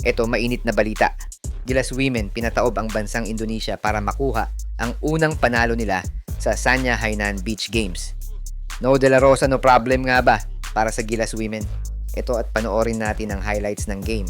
Ito, mainit na balita. Gilas Women pinataob ang bansang Indonesia para makuha ang unang panalo nila sa Sanya Hainan Beach Games. No De La Rosa, no problem nga ba para sa Gilas Women? Ito at panoorin natin ang highlights ng game.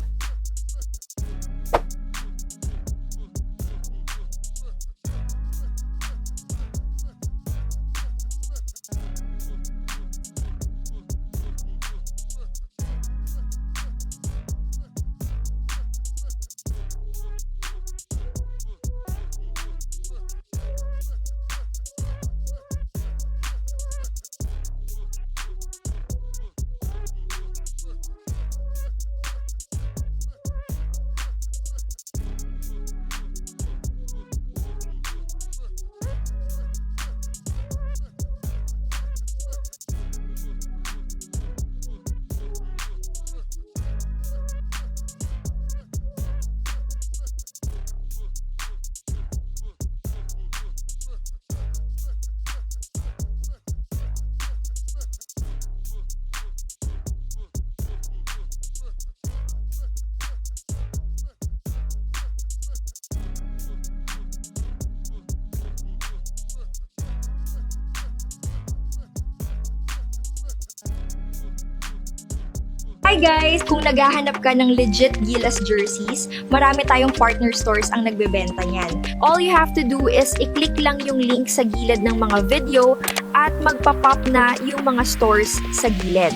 Hi guys! Kung naghahanap ka ng legit Gilas jerseys, marami tayong partner stores ang nagbebenta niyan. All you have to do is i-click lang yung link sa gilid ng mga video at magpa-pop na yung mga stores sa gilid.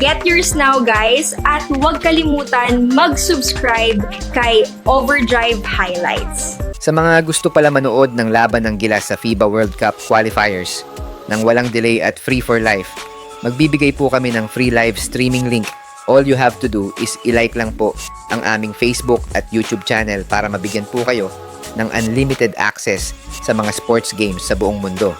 Get yours now guys at huwag kalimutan mag-subscribe kay Overdrive Highlights. Sa mga gusto pala manood ng laban ng Gilas sa FIBA World Cup qualifiers nang walang delay at free for life, magbibigay po kami ng free live streaming link. All you have to do is i-like lang po ang aming Facebook at YouTube channel para mabigyan po kayo ng unlimited access sa mga sports games sa buong mundo.